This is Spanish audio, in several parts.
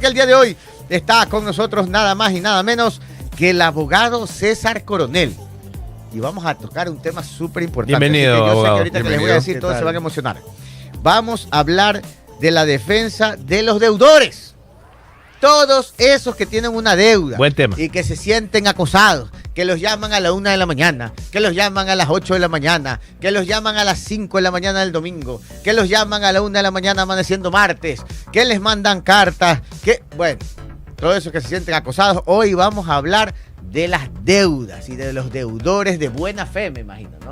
Que el día de hoy está con nosotros nada más y nada menos que el abogado César Coronel. Y vamos a tocar un tema súper importante. Bienvenido, yo abogado. sé que ahorita que les voy a decir todos se van a emocionar. Vamos a hablar de la defensa de los deudores. Todos esos que tienen una deuda. Buen tema. Y que se sienten acosados, que los llaman a la 1 de la mañana, que los llaman a las 8 de la mañana, que los llaman a las 5 de la mañana del domingo, que los llaman a la 1 de la mañana amaneciendo martes, que les mandan cartas, que, bueno, todos esos que se sienten acosados. Hoy vamos a hablar de las deudas y de los deudores de buena fe, me imagino, ¿no?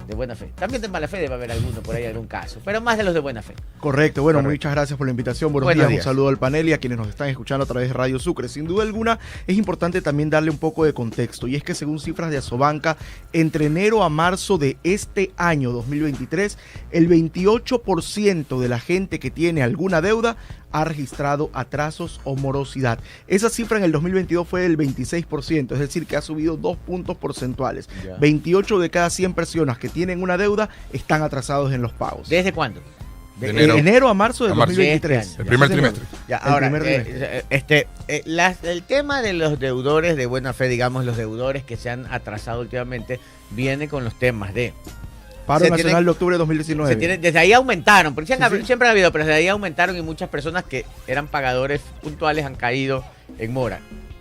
De buena fe. También de mala fe debe haber alguno por ahí, algún caso, pero más de los de buena fe. Correcto, bueno, Correcto. Muchas gracias por la invitación. Buenos días, un saludo al panel y a quienes nos están escuchando a través de Radio Sucre. Sin duda alguna, es importante también darle un poco de contexto, y es que según cifras de Asobanca, entre enero a marzo de este año 2023, el 28% de la gente que tiene alguna deuda ha registrado atrasos o morosidad. Esa cifra en el 2022 fue del 26%, es decir, que ha subido 2 puntos porcentuales. 28 de cada 100 personas que tienen una deuda están atrasados en los pagos. ¿Desde cuándo? De enero a marzo de 2023. El primer trimestre. Ya, ahora, el tema de los deudores de buena fe, digamos, los deudores que se han atrasado últimamente, viene con los temas de Paro Nacional de octubre de 2019. Desde ahí aumentaron, porque Sí. siempre ha habido, pero desde ahí aumentaron y muchas personas que eran pagadores puntuales han caído en mora.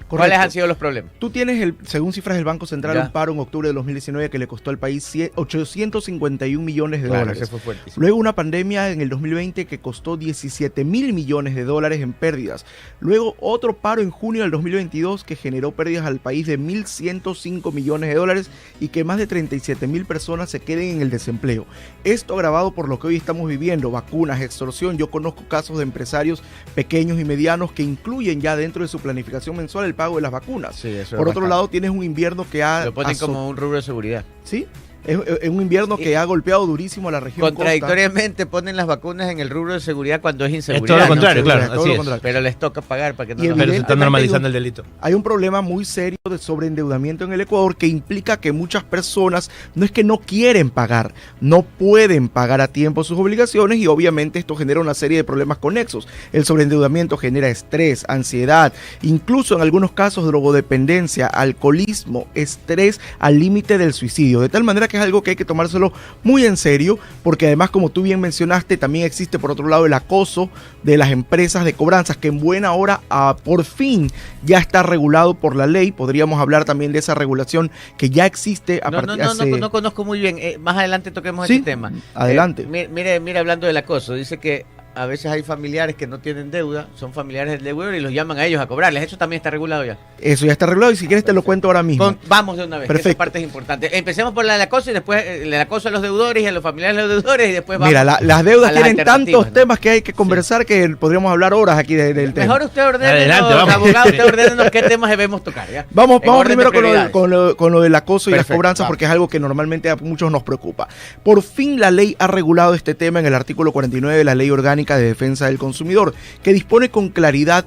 Correcto. ¿Cuáles han sido los problemas? Tú tienes, según cifras del Banco Central, Ya. un paro en octubre de 2019 que le costó al país 851 millones de dólares. Ese fue fuertísimo. Luego una pandemia en el 2020 que costó 17 mil millones de dólares en pérdidas. Luego otro paro en junio del 2022 que generó pérdidas al país de 1.105 millones de dólares y que más de 37 mil personas se queden en el desempleo. Esto agravado por lo que hoy estamos viviendo, vacunas, extorsión. Yo conozco casos de empresarios pequeños y medianos que incluyen ya dentro de su planificación mensual el pago de las vacunas. Sí, eso Por es otro bastante. lado, tienes un invierno que ha... Lo ponen como un rubro de seguridad. Sí, es un invierno que ha golpeado durísimo a la región Contradictoriamente ponen las vacunas en el rubro de seguridad cuando es Es inseguridad. todo lo ¿no? contrario, Seguridad, claro, todo así lo es. contrario. Pero les toca pagar para que no Y nos Pero se está Evidentemente, normalizando el delito. Hay un problema muy serio de sobreendeudamiento en el Ecuador que implica que muchas personas no es que no quieren pagar, no pueden pagar a tiempo sus obligaciones y obviamente esto genera una serie de problemas conexos. El sobreendeudamiento genera estrés, ansiedad, incluso en algunos casos drogodependencia, alcoholismo, estrés al límite del suicidio. De tal manera que es algo que hay que tomárselo muy en serio, porque además, como tú bien mencionaste, también existe por otro lado el acoso de las empresas de cobranzas, que en buena hora por fin ya está regulado por la ley. Podríamos hablar también de esa regulación que ya existe a partir de no conozco muy bien. Más adelante toquemos Sí, ese tema. adelante. Mire, hablando del acoso, dice que a veces hay familiares que no tienen deuda, son familiares del deudor y los llaman a ellos a cobrarles. Eso también está regulado ya. Eso ya está regulado y si quieres te lo cuento ahora mismo. Vamos de una vez, que esa Perfecto. parte es importante. Empecemos por la del acoso y después el acoso a los deudores y a los familiares de los deudores y después vamos. Mira, las deudas a las tienen alternativas, tantos ¿no? temas que hay que conversar que podríamos hablar horas aquí del tema. Mejor usted ordene, Adelante, vamos. abogado, usted ordénenos qué temas debemos tocar. ¿Ya? Vamos En orden primero de prioridades. con lo del acoso y las Perfecto, cobranzas, vamos. porque es algo que normalmente a muchos nos preocupa. Por fin la ley ha regulado este tema en el artículo 49 de la Ley Orgánica de Defensa del Consumidor, que dispone con claridad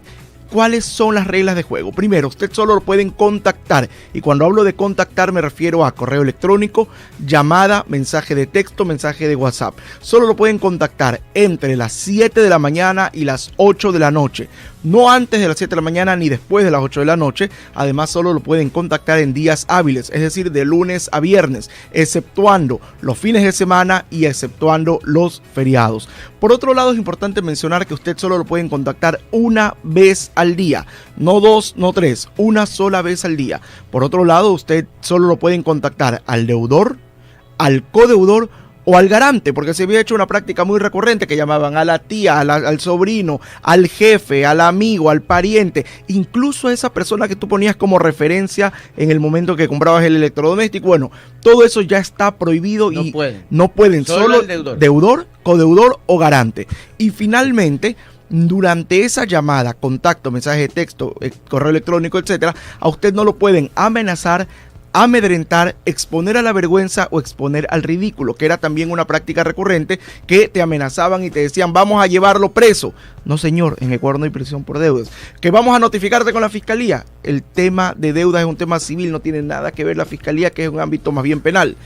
cuáles son las reglas de juego. Primero, usted solo lo pueden contactar, y cuando hablo de contactar me refiero a correo electrónico, llamada, mensaje de texto, mensaje de WhatsApp. Solo lo pueden contactar entre las 7 de la mañana y las 8 de la noche. No antes de las 7 de la mañana ni después de las 8 de la noche. Además, solo lo pueden contactar en días hábiles, es decir, de lunes a viernes, exceptuando los fines de semana y exceptuando los feriados. Por otro lado, es importante mencionar que usted solo lo pueden contactar una vez al día, no dos, no tres, una sola vez al día. Por otro lado, usted solo lo pueden contactar al deudor, al codeudor o al garante, porque se había hecho una práctica muy recurrente que llamaban a la tía, al sobrino, al jefe, al amigo, al pariente, incluso a esa persona que tú ponías como referencia en el momento que comprabas el electrodoméstico. Bueno, todo eso ya está prohibido No y pueden. no pueden, Solo solo el deudor. deudor, codeudor o garante. Y finalmente, durante esa llamada, contacto, mensaje de texto, correo electrónico, etcétera, a usted no lo pueden amenazar, amedrentar, exponer a la vergüenza o exponer al ridículo, que era también una práctica recurrente, que te amenazaban y te decían vamos a llevarlo preso. No, señor, en Ecuador no hay prisión por deudas. ¿Que vamos a notificarte con la fiscalía? El tema de deudas es un tema civil, no tiene nada que ver la fiscalía, que es un ámbito más bien penal.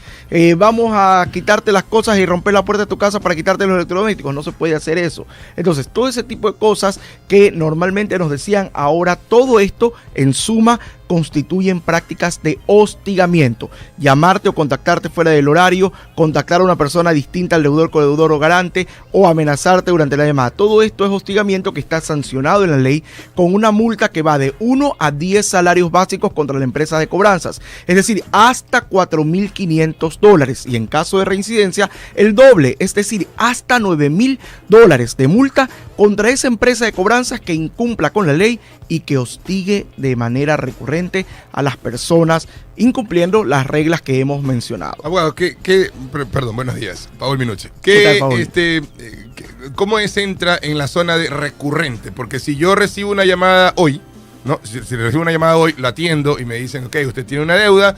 Vamos a quitarte las cosas y romper la puerta de tu casa para quitarte los electrodomésticos. No se puede hacer eso. Entonces, todo ese tipo de cosas que normalmente nos decían, ahora todo esto en suma constituyen prácticas de hostigamiento. Llamarte o contactarte fuera del horario, contactar a una persona distinta al deudor, codeudor o garante, o amenazarte durante la llamada. Todo esto es hostigamiento que está sancionado en la ley con una multa que va de 1 a 10 salarios básicos contra la empresa de cobranzas. Es decir, hasta $4.500. Y en caso de reincidencia, el doble, es decir, hasta $9.000 de multa contra esa empresa de cobranzas que incumpla con la ley y que hostigue de manera recurrente a las personas incumpliendo las reglas que hemos mencionado. Abogado, perdón, buenos días, Paul Minuche. ¿Qué tal, Paul? ¿Cómo entra en la zona de recurrente? Porque si yo recibo una llamada hoy, ¿no? Si recibo una llamada hoy, la atiendo y me dicen, ok, usted tiene una deuda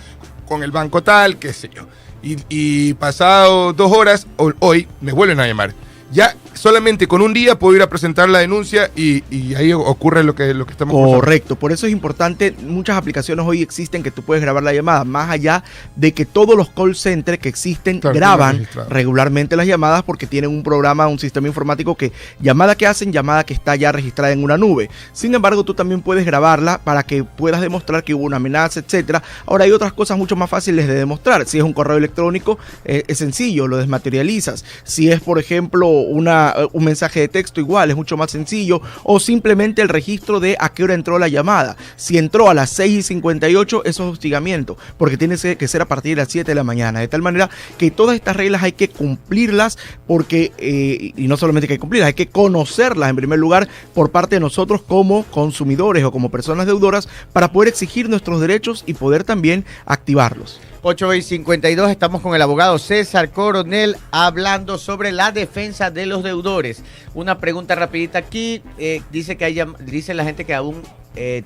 con el banco tal, qué sé yo. Y pasado 2 horas, hoy me vuelven a llamar. Ya solamente con un día puedo ir a presentar la denuncia y ahí ocurre lo que estamos Correcto, por eso es importante, muchas aplicaciones hoy existen que tú puedes grabar la llamada, más allá de que todos los call centers que existen graban regularmente las llamadas porque tienen un programa, un sistema informático que llamada que hacen, llamada que está ya registrada en una nube. Sin embargo, tú también puedes grabarla para que puedas demostrar que hubo una amenaza, etcétera. Ahora hay otras cosas mucho más fáciles de demostrar. Si es un correo electrónico, es sencillo, lo desmaterializas. Si es, por ejemplo, un mensaje de texto, igual, es mucho más sencillo, o simplemente el registro de a qué hora entró la llamada. Si entró a las 6:58, eso es hostigamiento, porque tiene que ser a partir de las 7 de la mañana, de tal manera que todas estas reglas hay que cumplirlas, porque, y no solamente hay que cumplirlas, hay que conocerlas en primer lugar por parte de nosotros como consumidores o como personas deudoras, para poder exigir nuestros derechos y poder también activarlos. 8:52, estamos con el abogado César Coronel hablando sobre la defensa de los deudores. Una pregunta rapidita aquí, dice la gente que aún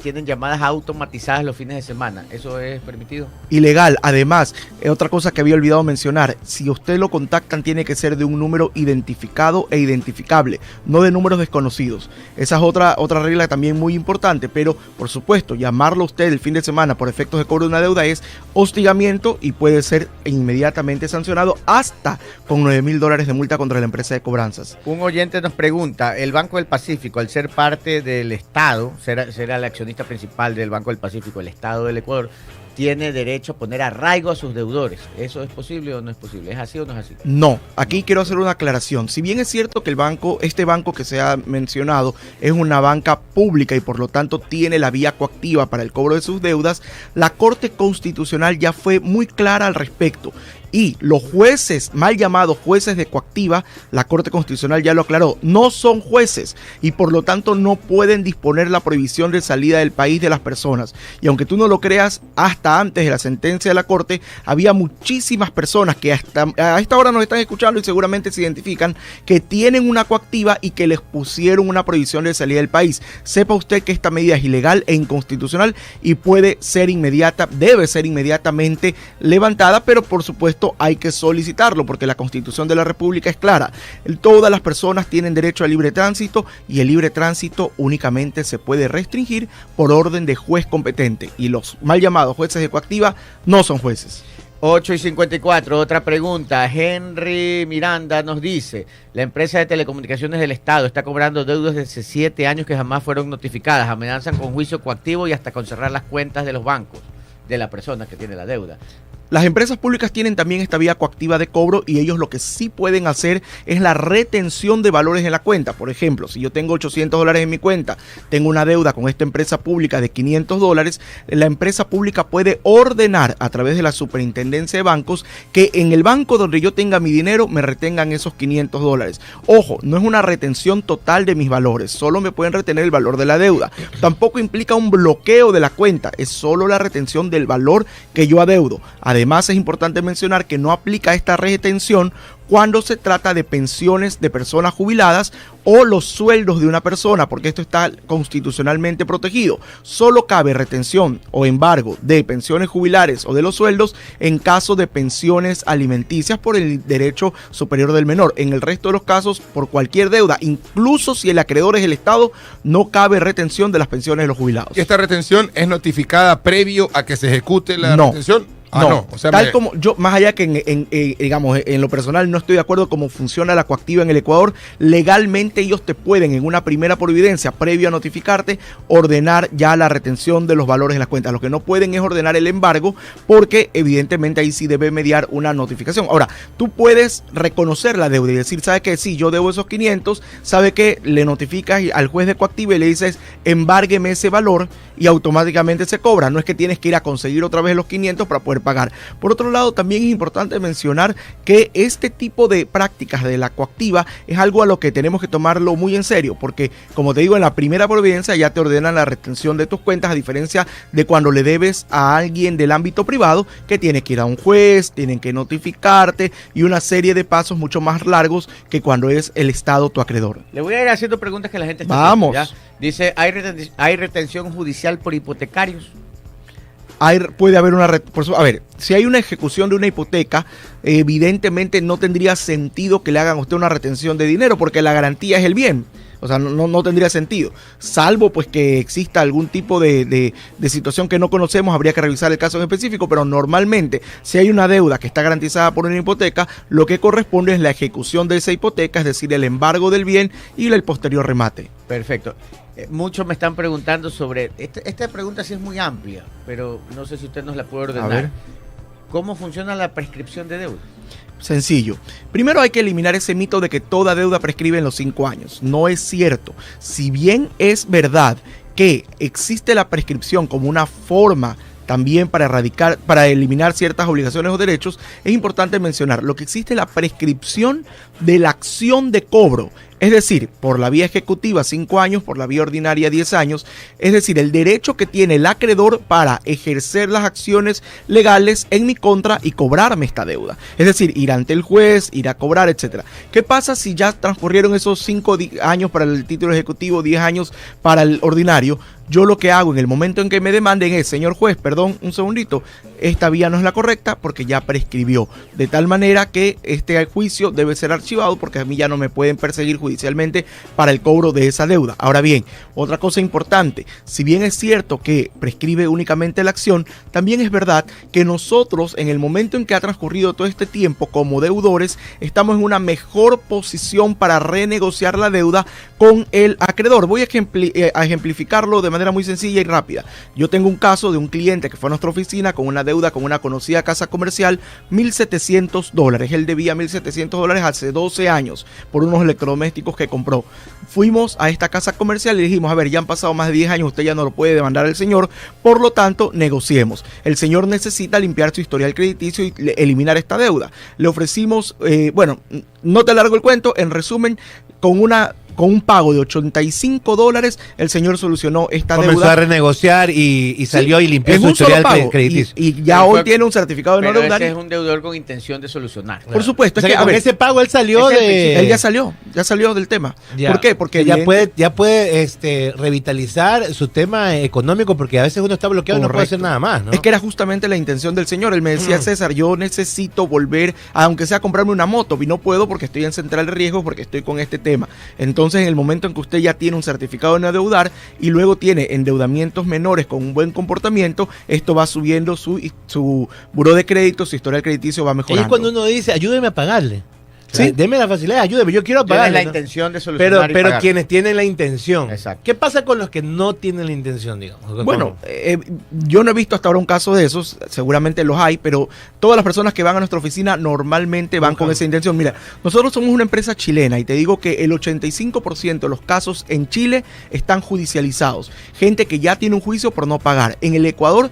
tienen llamadas automatizadas los fines de semana. ¿Eso es permitido? Ilegal. Además, otra cosa que había olvidado mencionar, si usted lo contactan tiene que ser de un número identificado e identificable, no de números desconocidos. Esa es otra regla también muy importante, pero por supuesto, llamarlo a usted el fin de semana por efectos de cobro de una deuda es hostigamiento y puede ser inmediatamente sancionado hasta con $9.000 de multa contra la empresa de cobranzas. Un oyente nos pregunta, el Banco del Pacífico, al ser parte del Estado, será el accionista principal del Banco del Pacífico, el Estado del Ecuador, tiene derecho a poner arraigo a sus deudores. ¿Eso es posible o no es posible? ¿Es así o no es así? No, aquí quiero hacer una aclaración. Si bien es cierto que este banco que se ha mencionado es una banca pública y por lo tanto tiene la vía coactiva para el cobro de sus deudas, la Corte Constitucional ya fue muy clara al respecto. Y los jueces, mal llamados jueces de coactiva, la Corte Constitucional ya lo aclaró, no son jueces y por lo tanto no pueden disponer la prohibición de salida del país de las personas. Y aunque tú no lo creas, hasta antes de la sentencia de la Corte, había muchísimas personas que hasta a esta hora nos están escuchando y seguramente se identifican, que tienen una coactiva y que les pusieron una prohibición de salida del país. Sepa usted que esta medida es ilegal e inconstitucional y debe ser inmediatamente levantada, pero por supuesto hay que solicitarlo porque la Constitución de la República es clara. Todas las personas tienen derecho al libre tránsito y el libre tránsito únicamente se puede restringir por orden de juez competente y los mal llamados jueces de coactiva no son jueces. 8:54, otra pregunta. Henry Miranda nos dice, la empresa de telecomunicaciones del Estado está cobrando deudas de hace 7 años que jamás fueron notificadas, amenazan con juicio coactivo y hasta con cerrar las cuentas de los bancos de la persona que tiene la deuda. Las empresas públicas tienen también esta vía coactiva de cobro y ellos lo que sí pueden hacer es la retención de valores en la cuenta. Por ejemplo, si yo tengo $800 en mi cuenta, tengo una deuda con esta empresa pública de $500, la empresa pública puede ordenar a través de la Superintendencia de Bancos que en el banco donde yo tenga mi dinero me retengan esos $500. Ojo, no es una retención total de mis valores, solo me pueden retener el valor de la deuda. Tampoco implica un bloqueo de la cuenta, es solo la retención del valor que yo adeudo. Además, Además, es importante mencionar que no aplica esta retención cuando se trata de pensiones de personas jubiladas o los sueldos de una persona, porque esto está constitucionalmente protegido. Solo cabe retención o embargo de pensiones jubilares o de los sueldos en caso de pensiones alimenticias por el derecho superior del menor. En el resto de los casos, por cualquier deuda, incluso si el acreedor es el Estado, no cabe retención de las pensiones de los jubilados. ¿Y esta retención es notificada previo a que se ejecute la retención? No, o sea, tal como yo, más allá que digamos, en lo personal no estoy de acuerdo cómo funciona la coactiva en el Ecuador, legalmente ellos te pueden en una primera providencia, previo a notificarte, ordenar ya la retención de los valores en las cuentas. Lo que no pueden es ordenar el embargo, porque evidentemente ahí sí debe mediar una notificación. Ahora, tú puedes reconocer la deuda y decir, ¿sabe qué? Sí, yo debo esos 500, ¿sabe qué? Le notificas al juez de coactiva y le dices, embárgueme ese valor, y automáticamente se cobra. No es que tienes que ir a conseguir otra vez los 500 para poder pagar. Por otro lado, también es importante mencionar que este tipo de prácticas de la coactiva es algo a lo que tenemos que tomarlo muy en serio, porque como te digo, en la primera providencia ya te ordenan la retención de tus cuentas, a diferencia de cuando le debes a alguien del ámbito privado, que tiene que ir a un juez, tienen que notificarte y una serie de pasos mucho más largos que cuando es el Estado tu acreedor. Le voy a ir haciendo preguntas que la gente está Vamos. haciendo, ¿ya? Dice, ¿hay retención judicial por hipotecarios? Puede haber una... A ver, si hay una ejecución de una hipoteca, evidentemente no tendría sentido que le hagan a usted una retención de dinero, porque la garantía es el bien. O sea, no tendría sentido. Salvo pues que exista algún tipo de situación que no conocemos, habría que revisar el caso en específico, pero normalmente, si hay una deuda que está garantizada por una hipoteca, lo que corresponde es la ejecución de esa hipoteca, es decir, el embargo del bien y el posterior remate. Perfecto. Muchos me están preguntando sobre... Esta pregunta sí es muy amplia, pero no sé si usted nos la puede ordenar. A ver. ¿Cómo funciona la prescripción de deuda? Sencillo. Primero hay que eliminar ese mito de que toda deuda prescribe en los 5 años. No es cierto. Si bien es verdad que existe la prescripción como una forma también para eliminar ciertas obligaciones o derechos, es importante mencionar lo que existe la prescripción de la acción de cobro. Es decir, por la vía ejecutiva 5 años, por la vía ordinaria 10 años, es decir, el derecho que tiene el acreedor para ejercer las acciones legales en mi contra y cobrarme esta deuda. Es decir, ir ante el juez, ir a cobrar, etcétera. ¿Qué pasa si ya transcurrieron esos 5 años para el título ejecutivo, 10 años para el ordinario? Yo lo que hago en el momento en que me demanden es, señor juez, perdón, un segundito, esta vía no es la correcta porque ya prescribió. De tal manera que este juicio debe ser archivado porque a mí ya no me pueden perseguir judicialmente para el cobro de esa deuda. Ahora bien, otra cosa importante, si bien es cierto que prescribe únicamente la acción, también es verdad que nosotros en el momento en que ha transcurrido todo este tiempo como deudores, estamos en una mejor posición para renegociar la deuda con el acreedor. Voy a ejemplificarlo de manera muy sencilla y rápida. Yo tengo un caso de un cliente que fue a nuestra oficina con una deuda con una conocida casa comercial, $1,700. Él debía $1,700 hace 12 años por unos electrodomésticos que compró. Fuimos a esta casa comercial y dijimos, a ver, ya han pasado más de 10 años, usted ya no lo puede demandar al señor, por lo tanto, negociemos. El señor necesita limpiar su historial crediticio y eliminar esta deuda. Le ofrecimos, no te alargo el cuento, en resumen, con un pago de $85, el señor solucionó esta deuda. Comenzó a renegociar y salió y limpió su historial crediticio. Y ya hoy tiene un certificado de no deudar. Ese es un deudor con intención de solucionar. Claro. Por supuesto. O sea, con ese pago él salió Él ya salió del tema. Ya. ¿Por qué? Porque ya puede revitalizar su tema económico, porque a veces uno está bloqueado. Correcto. Y no puede hacer nada más, ¿no? Es que era justamente la intención del señor. Él me decía, César, yo necesito volver, aunque sea a comprarme una moto, y no puedo porque estoy en central de riesgo, porque estoy con este tema. Entonces, en el momento en que usted ya tiene un certificado de no deudar y luego tiene endeudamientos menores con un buen comportamiento, esto va subiendo su buró de crédito, su historial crediticio va mejorando. Y es cuando uno dice, ayúdeme a pagarle. Sí. Deme la facilidad, ayúdeme, yo quiero pagar. Tienes la intención de solucionar pero quienes tienen la intención. Exacto. ¿Qué pasa con los que no tienen la intención, digamos? Bueno, yo no he visto hasta ahora un caso de esos, seguramente los hay, pero todas las personas que van a nuestra oficina normalmente van con esa intención. Mira, nosotros somos una empresa chilena y te digo que el 85% de los casos en Chile están judicializados. Gente que ya tiene un juicio por no pagar. En el Ecuador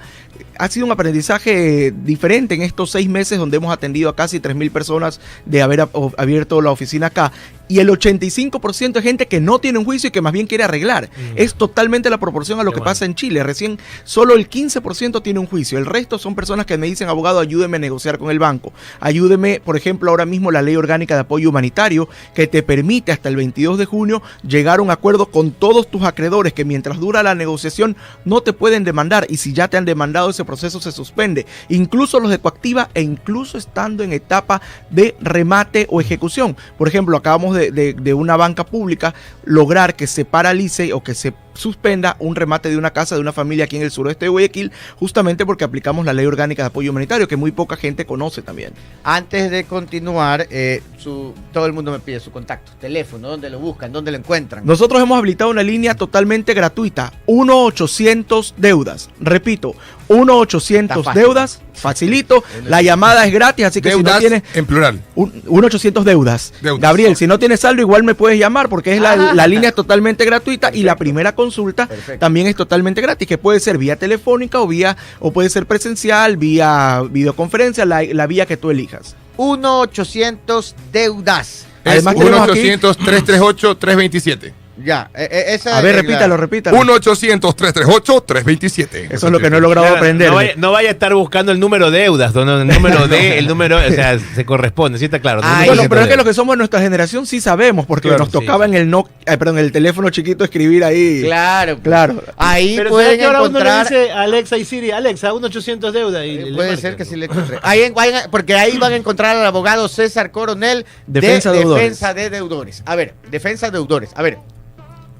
ha sido un aprendizaje diferente en estos 6 meses donde hemos atendido a casi 3.000 personas de haber abierto la oficina acá, y el 85% es gente que no tiene un juicio y que más bien quiere arreglar. Es totalmente la proporción a lo que pasa en Chile. Recién solo el 15% tiene un juicio. El resto son personas que me dicen, abogado, ayúdeme a negociar con el banco. Ayúdeme, por ejemplo, ahora mismo la Ley Orgánica de Apoyo Humanitario, que te permite hasta el 22 de junio llegar a un acuerdo con todos tus acreedores, que mientras dura la negociación no te pueden demandar, y si ya te han demandado, ese proceso se suspende. Incluso los de coactiva, e incluso estando en etapa de remate o ejecución. Por ejemplo, acabamos de una banca pública lograr que se paralice o que se suspenda un remate de una casa de una familia aquí en el suroeste de Guayaquil, justamente porque aplicamos la Ley Orgánica de Apoyo Humanitario, que muy poca gente conoce también. Antes de continuar, todo el mundo me pide su contacto, teléfono, dónde lo buscan, dónde lo encuentran. Nosotros hemos habilitado una línea totalmente gratuita, 1-800-DEUDAS. Repito, 1-800-DEUDAS, facilito, la llamada es gratis, así que deudas, si no tienes... en plural. 1-800-DEUDAS. Gabriel, si no tienes saldo, igual me puedes llamar, porque es la línea es totalmente gratuita. Perfecto. Y la primera consulta también es totalmente gratis, que puede ser vía telefónica o puede ser presencial, vía videoconferencia, la vía que tú elijas. 1-800-DEUDAS. Además, 1-800-338-327. Ya, esa a ver, repítalo. 1-800-338-327. Eso es lo que no he logrado aprender. No vaya a estar buscando el número deudas, el número, o sea, se corresponde, ¿sí está claro? Bueno, pero es que los que somos de nuestra generación sí sabemos, porque nos tocaba en el teléfono chiquito escribir ahí. Claro. Ahí pero pueden que ahora encontrar. Uno le dice a Alexa y Siri, Alexa, 1-800 deuda. Y puede ser que sí le encontré. Porque ahí van a encontrar al abogado César Coronel Defensa de Deudores. A ver, Defensa de Deudores. A ver.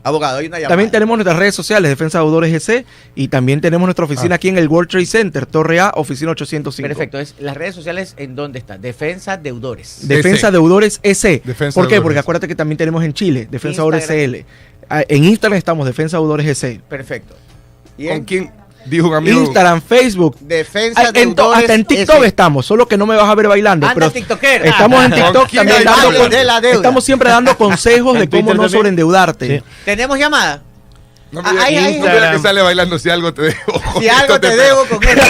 Abogado, hay una llamada. También tenemos nuestras redes sociales, Defensa de Deudores GC, y también tenemos nuestra oficina aquí en el World Trade Center, Torre A, oficina 805. Perfecto, las redes sociales, ¿en dónde está? Defensa Deudores. Defensa Deudores EC. Defensa ¿Por qué? Deudores. Porque acuérdate que también tenemos en Chile, Defensa Deudores CL. En Instagram estamos, Defensa Deudores GC. Perfecto. ¿Con quién? Dijo un amigo. Instagram, Facebook. Defensa Deudores. Hasta en TikTok estamos, solo que no me vas a ver bailando. Anda, pero TikToker. estamos en TikTok también estamos siempre dando consejos de cómo no sobreendeudarte. Sí. ¿Tenemos llamada? No me digas que sale bailando si algo te debo. Si algo te debo con esto.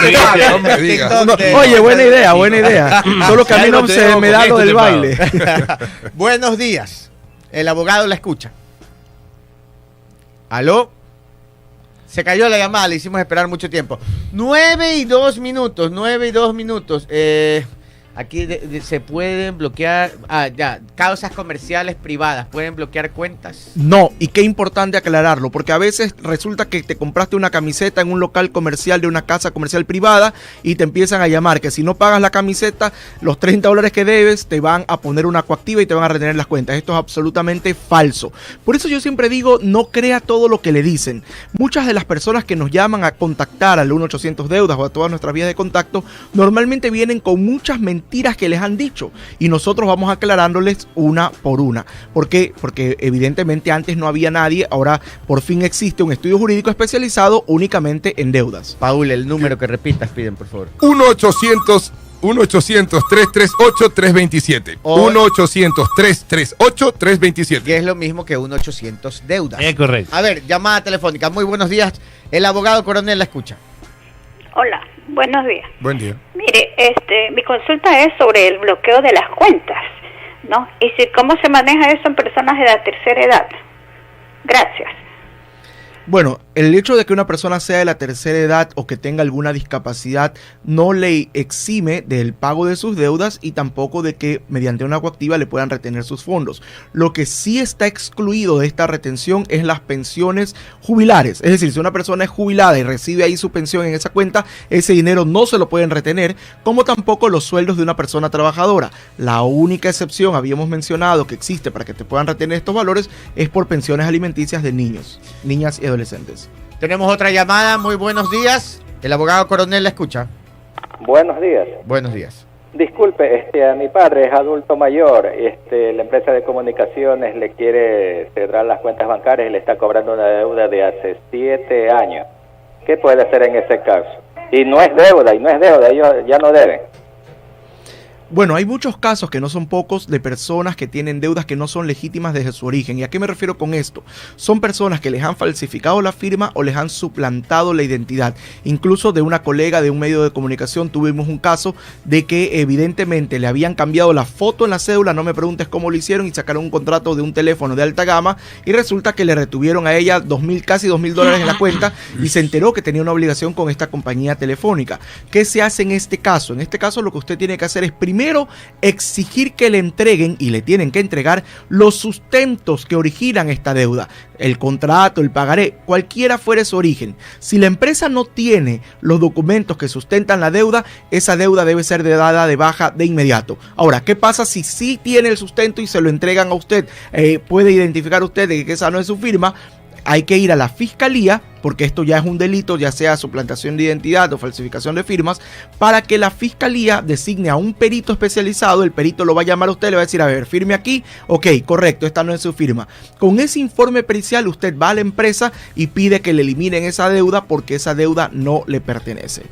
No me digas. Oye, buena idea. Solo que a mí no se me da lo del baile. Buenos días. El abogado la escucha. ¿Aló? Se cayó la llamada, le hicimos esperar mucho tiempo. 9:02 minutos. Aquí se pueden bloquear, causas comerciales privadas, pueden bloquear cuentas. No, y qué importante aclararlo, porque a veces resulta que te compraste una camiseta en un local comercial de una casa comercial privada y te empiezan a llamar que si no pagas la camiseta, los $30 que debes te van a poner una coactiva y te van a retener las cuentas. Esto es absolutamente falso. Por eso yo siempre digo, no crea todo lo que le dicen. Muchas de las personas que nos llaman a contactar al 1-800 Deudas o a todas nuestras vías de contacto, normalmente vienen con muchas mentiras que les han dicho y nosotros vamos aclarándoles una por una. ¿Por qué? Porque evidentemente antes no había nadie, ahora por fin existe un estudio jurídico especializado únicamente en deudas. Paul, el número que repitas, piden por favor. 1-800-338-327. 1-800-338-327. Que es lo mismo que 1-800 Deudas. Es correcto. A ver, llamada telefónica. Muy buenos días. El abogado Coronel la escucha. Hola, buenos días. Buen día. Mire, mi consulta es sobre el bloqueo de las cuentas, ¿no? Y cómo se maneja eso en personas de la tercera edad. Gracias. Bueno, el hecho de que una persona sea de la tercera edad o que tenga alguna discapacidad no le exime del pago de sus deudas y tampoco de que mediante una coactiva le puedan retener sus fondos. Lo que sí está excluido de esta retención es las pensiones jubilares. Es decir, si una persona es jubilada y recibe ahí su pensión en esa cuenta, ese dinero no se lo pueden retener, como tampoco los sueldos de una persona trabajadora. La única excepción, habíamos mencionado, que existe para que te puedan retener estos valores es por pensiones alimenticias de niños, niñas y adolescentes. Tenemos otra llamada. Muy buenos días. El abogado Coronel la escucha. Buenos días. Buenos días. Disculpe, a mi padre es adulto mayor, la empresa de comunicaciones le quiere cerrar las cuentas bancarias y le está cobrando una deuda de hace 7 años. ¿Qué puede hacer en ese caso? Y no es deuda, ellos ya no deben. Bueno, hay muchos casos, que no son pocos, de personas que tienen deudas que no son legítimas desde su origen. ¿Y a qué me refiero con esto? Son personas que les han falsificado la firma o les han suplantado la identidad. Incluso de una colega de un medio de comunicación tuvimos un caso de que evidentemente le habían cambiado la foto en la cédula, no me preguntes cómo lo hicieron, y sacaron un contrato de un teléfono de alta gama y resulta que le retuvieron a ella casi $2,000 en la cuenta y se enteró que tenía una obligación con esta compañía telefónica. ¿Qué se hace en este caso? En este caso lo que usted tiene que hacer es primero exigir que le entreguen, y le tienen que entregar, los sustentos que originan esta deuda, el contrato, el pagaré, cualquiera fuere su origen. Si la empresa no tiene los documentos que sustentan la deuda, esa deuda debe ser dada de baja de inmediato. Ahora, ¿qué pasa si sí tiene el sustento y se lo entregan a usted? ¿Puede identificar usted de que esa no es su firma? Hay que ir a la fiscalía, porque esto ya es un delito, ya sea suplantación de identidad o falsificación de firmas, para que la fiscalía designe a un perito especializado. El perito lo va a llamar a usted, le va a decir, a ver, firme aquí, ok, correcto, esta no es su firma. Con ese informe pericial usted va a la empresa y pide que le eliminen esa deuda, porque esa deuda no le pertenece.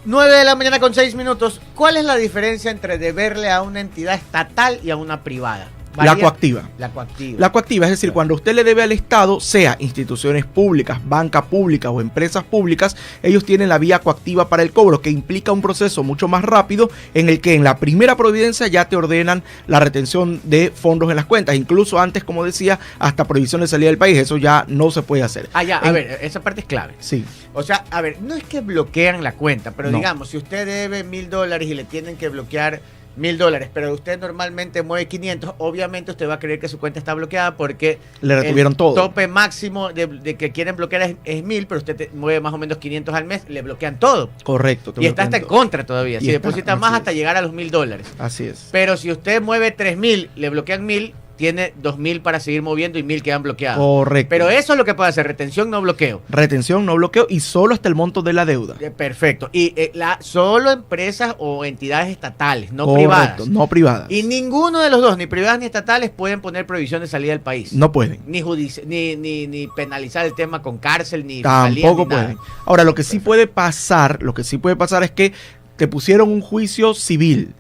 9 de la mañana con 6 minutos. ¿Cuál es la diferencia entre deberle a una entidad estatal y a una privada? La coactiva. La coactiva. La coactiva, es decir, cuando usted le debe al Estado, sea instituciones públicas, banca pública o empresas públicas, ellos tienen la vía coactiva para el cobro, que implica un proceso mucho más rápido, en el que en la primera providencia ya te ordenan la retención de fondos en las cuentas. Incluso antes, como decía, hasta prohibición de salida del país. Eso ya no se puede hacer. A ver, esa parte es clave. Sí. O sea, a ver, no es que bloquean la cuenta, pero No. digamos, si usted debe $1,000 y le tienen que bloquear $1,000, pero usted normalmente mueve 500, obviamente usted va a creer que su cuenta está bloqueada porque Le retuvieron todo. El tope máximo de que quieren bloquear es 1,000, pero usted mueve más o menos 500 al mes, le bloquean todo. Correcto. Y está hasta en contra todavía. Y Si está, deposita más así hasta es. llegar a los $1,000. Así es. Pero si usted mueve 3,000, le bloquean 1,000, tiene 2,000 para seguir moviendo y 1,000 quedan bloqueados. Correcto. Pero eso es lo que puede hacer, retención, no bloqueo. Retención, no bloqueo, y solo hasta el monto de la deuda. Perfecto. Y solo empresas o entidades estatales, no Correcto, privadas. no privadas. Y ninguno de los dos, ni privadas ni estatales, pueden poner prohibición de salida del país. No pueden. Ni penalizar el tema con cárcel, ni fiscalía, Tampoco ni nada. pueden. Ahora, lo que sí puede pasar es que te pusieron un juicio civil.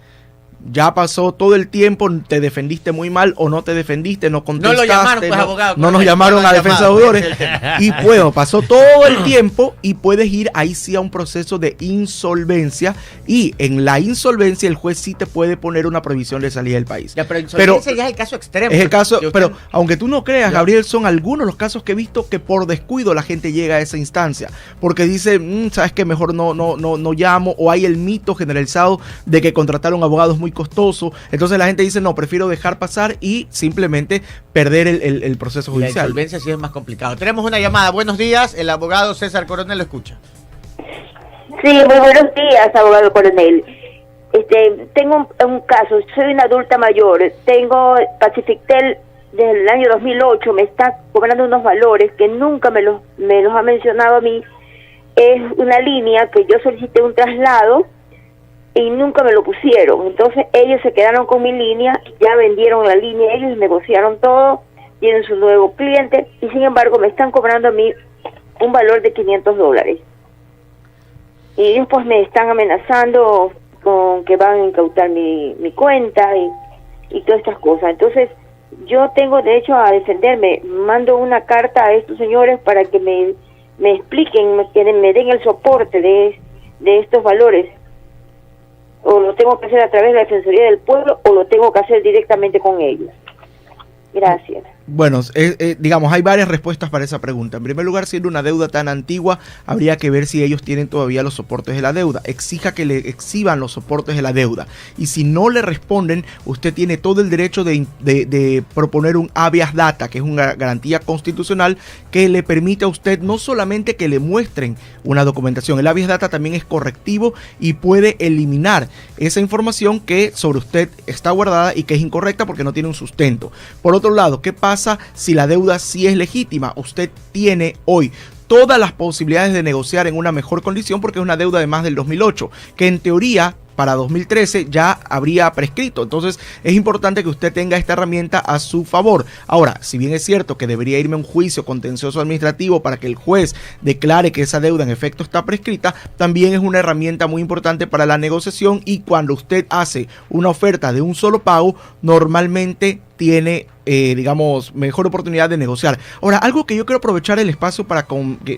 Ya pasó todo el tiempo, te defendiste muy mal o no te defendiste, no contestaste. No lo llamaron, pues, abogado. No nos llamaron a defensa de deudores. Y bueno, pasó todo el tiempo y puedes ir ahí sí a un proceso de insolvencia. Y en la insolvencia el juez sí te puede poner una prohibición de salida del país. Ya, pero insolvencia ya es el caso extremo. Es el caso, Que usted- pero aunque tú no creas, Ya. Gabriel, son algunos los casos que he visto que por descuido la gente llega a esa instancia, porque dice, sabes que mejor no llamo, o hay el mito generalizado de que contrataron abogados muy costosos, entonces la gente dice, no, prefiero dejar pasar y simplemente perder el proceso La judicial. insolvencia sí es más complicado. Tenemos una llamada. Buenos días, el abogado César Coronel lo escucha. Sí, muy buenos días, abogado coronel. Tengo un caso, soy una adulta mayor, tengo Pacifictel desde el año 2008, me está cobrando unos valores que nunca me los ha mencionado a mí. Es una línea que yo solicité un traslado y nunca me lo pusieron. Entonces ellos se quedaron con mi línea, ya vendieron la línea, ellos negociaron todo, tienen su nuevo cliente y sin embargo me están cobrando a mí un valor de $500. Y ellos pues me están amenazando con que van a incautar mi cuenta y todas estas cosas. Entonces yo tengo derecho a defenderme. Mando una carta a estos señores para que me expliquen, me den el soporte de estos valores. O lo tengo que hacer a través de la Defensoría del Pueblo o lo tengo que hacer directamente con ellos. Gracias. Bueno, digamos, hay varias respuestas para esa pregunta. En primer lugar, siendo una deuda tan antigua, habría que ver si ellos tienen todavía los soportes de la deuda. Exija que le exhiban los soportes de la deuda. Y si no le responden, usted tiene todo el derecho de proponer un habeas data, que es una garantía constitucional que le permite a usted no solamente que le muestren una documentación. El habeas data también es correctivo y puede eliminar esa información que sobre usted está guardada y que es incorrecta porque no tiene un sustento. Por otro lado, ¿qué pasa si la deuda sí es legítima? Usted tiene hoy todas las posibilidades de negociar en una mejor condición porque es una deuda de más del 2008, que en teoría para 2013 ya habría prescrito. Entonces es importante que usted tenga esta herramienta a su favor. Ahora, si bien es cierto que debería irme a un juicio contencioso administrativo para que el juez declare que esa deuda en efecto está prescrita, también es una herramienta muy importante para la negociación, y cuando usted hace una oferta de un solo pago, normalmente tiene, digamos, mejor oportunidad de negociar. Ahora, algo que yo quiero aprovechar el espacio para,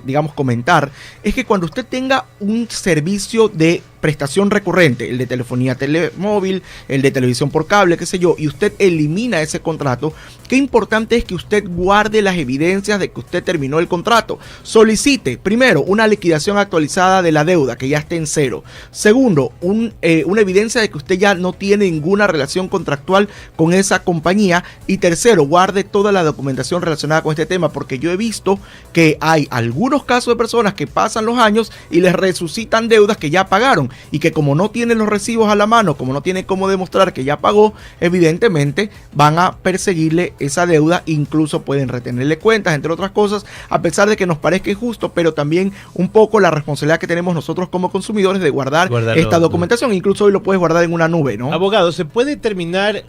digamos, comentar, es que cuando usted tenga un servicio de prestación recurrente, el de telefonía móvil, el de televisión por cable, qué sé yo, y usted elimina ese contrato, qué importante es que usted guarde las evidencias de que usted terminó el contrato. Solicite, primero, una liquidación actualizada de la deuda, que ya esté en cero. Segundo, una evidencia de que usted ya no tiene ninguna relación contractual con esa compañía. Y tercero, guarde toda la documentación relacionada con este tema, porque yo he visto que hay algunos casos de personas que pasan los años y les resucitan deudas que ya pagaron, y que como no tienen los recibos a la mano, como no tienen cómo demostrar que ya pagó, evidentemente van a perseguirle esa deuda, incluso pueden retenerle cuentas, entre otras cosas, a pesar de que nos parezca injusto, pero también un poco la responsabilidad que tenemos nosotros como consumidores de guardar esta documentación. Incluso hoy lo puedes guardar en una nube, ¿no? Abogado, ¿se puede terminar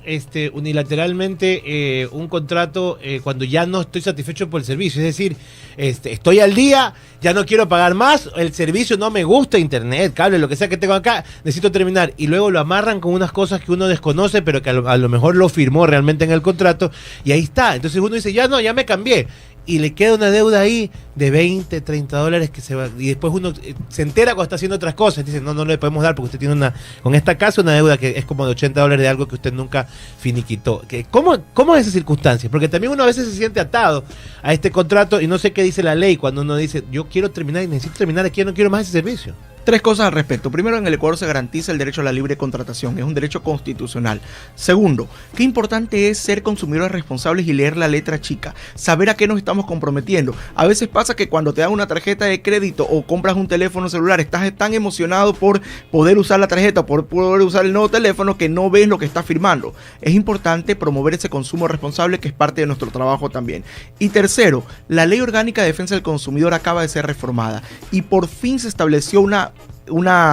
unilateralmente un contrato cuando ya no estoy satisfecho por el servicio? Es decir, estoy al día, ya no quiero pagar más, el servicio no me gusta, internet, cable, lo que sea que tengo acá, necesito terminar, y luego lo amarran con unas cosas que uno desconoce, pero que a lo mejor lo firmó realmente en el contrato, y ahí está. Entonces uno dice, ya no, ya me cambié, y le queda una deuda ahí de 20, 30 dólares que se va, y después uno se entera cuando está haciendo otras cosas, dice, no le podemos dar porque usted tiene con esta casa una deuda que es como de 80 dólares de algo que usted nunca finiquitó. ¿Cómo es esa circunstancia? Porque también uno a veces se siente atado a este contrato y no sé qué dice la ley cuando uno dice, yo quiero terminar y necesito terminar aquí, no quiero más ese servicio. Tres cosas al respecto. Primero, en el Ecuador se garantiza el derecho a la libre contratación. Es un derecho constitucional. Segundo, qué importante es ser consumidores responsables y leer la letra chica. Saber a qué nos estamos comprometiendo. A veces pasa que cuando te dan una tarjeta de crédito o compras un teléfono celular, estás tan emocionado por poder usar la tarjeta o por poder usar el nuevo teléfono que no ves lo que estás firmando. Es importante promover ese consumo responsable, que es parte de nuestro trabajo también. Y tercero, la Ley Orgánica de Defensa del Consumidor acaba de ser reformada y por fin se estableció una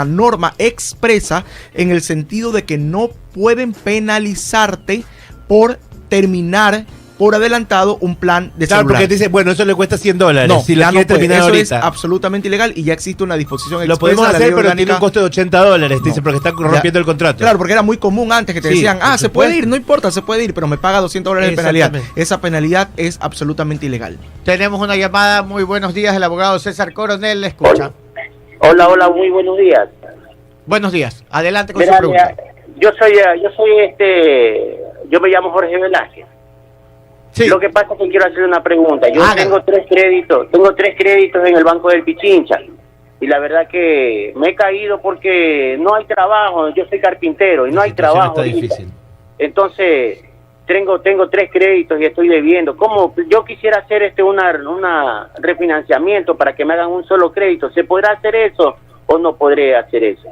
norma expresa en el sentido de que no pueden penalizarte por terminar por adelantado un plan de celular. Claro, porque te dice, bueno, eso le cuesta $100. No, si lo quiere terminar eso ahorita. es absolutamente ilegal y ya existe una disposición expresa. Lo podemos hacer, pero orgánica. tiene un costo de $80, dice, porque están rompiendo el contrato. Claro, porque era muy común antes que te decían, se puede ir, no importa, se puede ir, pero me paga $200 de penalidad. Esa penalidad es absolutamente ilegal. Tenemos una llamada. Muy buenos días, el abogado César Coronel le escucha. Hola, muy buenos días. Buenos días, adelante con su pregunta. Yo me llamo Jorge Velázquez. Sí. Lo que pasa es que quiero hacer una pregunta. Yo tengo tres créditos en el Banco del Pichincha, y la verdad que me he caído porque no hay trabajo. Yo soy carpintero y no hay trabajo. Está difícil. Entonces, tengo tres créditos y estoy debiendo. ¿Cómo? Yo quisiera hacer una refinanciamiento para que me hagan un solo crédito. ¿Se podrá hacer eso o no podré hacer eso?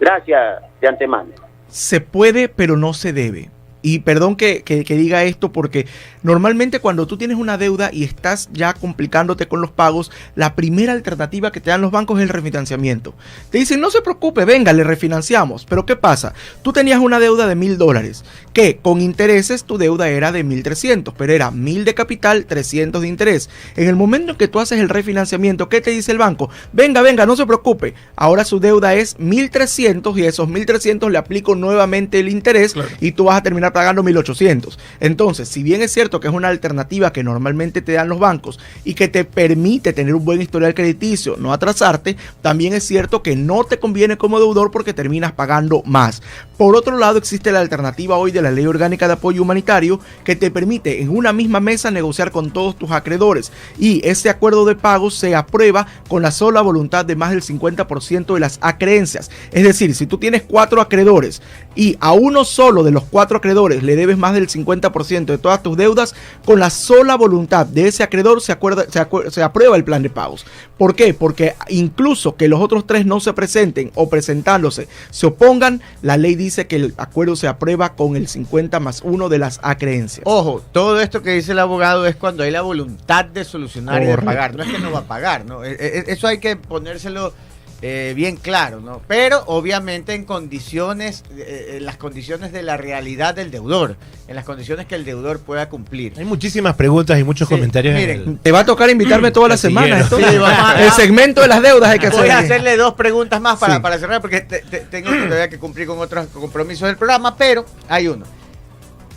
Gracias de antemano. Se puede, pero no se debe. Y perdón que diga esto, porque normalmente cuando tú tienes una deuda y estás ya complicándote con los pagos, la primera alternativa que te dan los bancos es el refinanciamiento. Te dicen, no se preocupe, venga, le refinanciamos. Pero ¿qué pasa? Tú tenías una deuda de $1,000, que con intereses tu deuda era de 1,300, pero era 1,000 de capital, 300 de interés. En el momento en que tú haces el refinanciamiento, ¿qué te dice el banco? Venga, no se preocupe. Ahora su deuda es 1,300 y a esos 1,300 le aplico nuevamente el interés, claro, y tú vas a terminar pagando 1,800. Entonces, si bien es cierto que es una alternativa que normalmente te dan los bancos y que te permite tener un buen historial crediticio, no atrasarte, también es cierto que no te conviene como deudor porque terminas pagando más. Por otro lado, existe la alternativa hoy de la Ley Orgánica de Apoyo Humanitario, que te permite en una misma mesa negociar con todos tus acreedores, y ese acuerdo de pago se aprueba con la sola voluntad de más del 50% de las acreencias. Es decir, si tú tienes 4 acreedores y a uno solo de los 4 acreedores le debes más del 50% de todas tus deudas, con la sola voluntad de ese acreedor se aprueba el plan de pagos. ¿Por qué? Porque incluso que los otros 3 no se presenten o presentándose se opongan, la ley dice que el acuerdo se aprueba con el 50+1 de las acreencias. Ojo, todo esto que dice el abogado es cuando hay la voluntad de solucionar y de pagar. No es que no va a pagar, ¿no? Eso hay que ponérselo bien claro, ¿no? Pero obviamente en condiciones, en las condiciones de la realidad del deudor, en las condiciones que el deudor pueda cumplir. Hay muchísimas preguntas y muchos comentarios. Miren, Te va a tocar invitarme todas las semanas. Entonces, Sí, vamos a- el segmento de las deudas hay que voy a hacer. hacerle 2 preguntas más Sí. para cerrar, porque tengo todavía que cumplir con otros compromisos del programa, pero hay uno.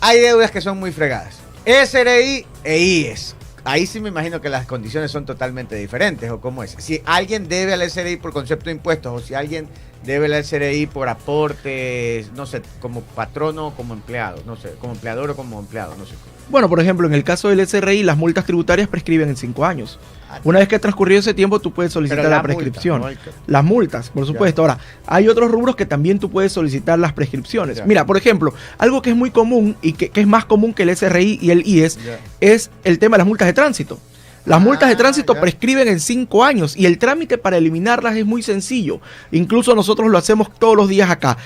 Hay deudas que son muy fregadas. SRI e IES. Ahí sí me imagino que las condiciones son totalmente diferentes, ¿o cómo es? Si alguien debe al SRI por concepto de impuestos, o si alguien debe al SRI por aportes, no sé, como patrono o como empleado, no sé, como empleador o como empleado, no sé. Bueno, por ejemplo, en el caso del SRI, las multas tributarias prescriben en 5 años. Una vez que ha transcurrido ese tiempo, tú puedes solicitar Pero la la prescripción. multa, ¿no? Las multas, por supuesto. Ahora, hay otros rubros que también tú puedes solicitar las prescripciones. Ya. Mira, por ejemplo, algo que es muy común y que es más común que el SRI y el IES Ya. es el tema de las multas de tránsito. Las multas de tránsito ya. prescriben en 5 años y el trámite para eliminarlas es muy sencillo. Incluso nosotros lo hacemos todos los días acá.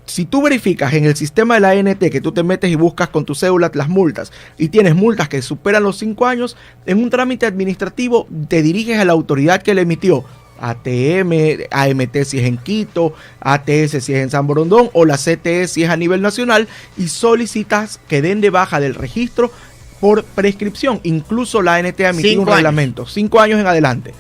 Si tú verificas en el sistema de la ANT que tú te metes y buscas con tu cédula las multas y tienes multas que superan los 5 años, en un trámite administrativo te diriges a la autoridad que le emitió. ATM, AMT si es en Quito, ATS si es en San Borondón o la CTE si es a nivel nacional y solicitas que den de baja del registro por prescripción. Incluso la ANT ha emitido 5 un años. reglamento, 5 años en adelante.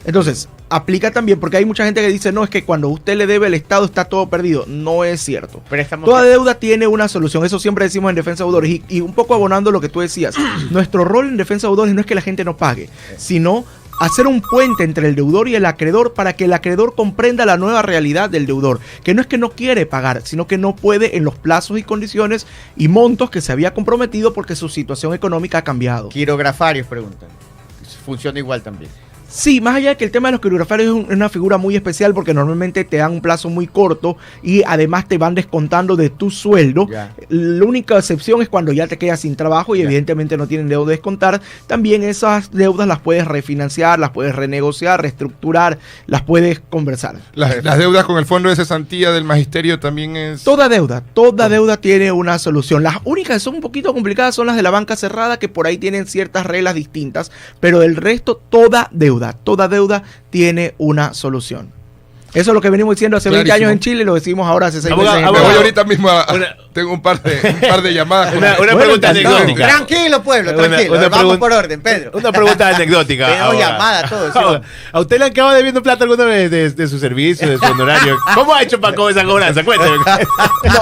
Entonces, aplica también, porque hay mucha gente que dice, no, es que cuando usted le debe al Estado está todo perdido. No es cierto. Préstamos Toda que- deuda tiene una solución, eso siempre decimos en Defensa de Deudores. Y un poco abonando lo que tú decías, nuestro rol en Defensa de Deudores no es que la gente no pague, sino hacer un puente entre el deudor y el acreedor para que el acreedor comprenda la nueva realidad del deudor, que no es que no quiere pagar, sino que no puede en los plazos y condiciones y montos que se había comprometido porque su situación económica ha cambiado. Quirografarios preguntan. Funciona igual también. Sí, más allá de que el tema de los quirografarios es una figura muy especial porque normalmente te dan un plazo muy corto y además te van descontando de tu sueldo. Ya. La única excepción es cuando ya te quedas sin trabajo y Ya. evidentemente no tienen deuda de descontar. También esas deudas las puedes refinanciar, las puedes renegociar, reestructurar, las puedes conversar. Las deudas con el fondo de cesantía del magisterio también es... Toda deuda tiene una solución. Las únicas que son un poquito complicadas son las de la banca cerrada, que por ahí tienen ciertas reglas distintas, pero del resto toda deuda tiene una solución. Eso es lo que venimos diciendo hace 20 Clarísimo. años en Chile y lo decimos ahora hace 6 Abogado, meses. en Me voy abogado. ahorita mismo Una- tengo un par de llamadas. Una Bueno, pregunta encantado. anecdótica. Tranquilo, pueblo, tranquilo. Vamos pregunta- por orden, Pedro. Una pregunta anecdótica. Tenemos abogado. llamada, todo, sí. Abogado, ¿a usted le han quedado debiendo plata alguna vez de su servicio, de su honorario? ¿Cómo ha hecho para cobrar esa cobranza? Cuénteme.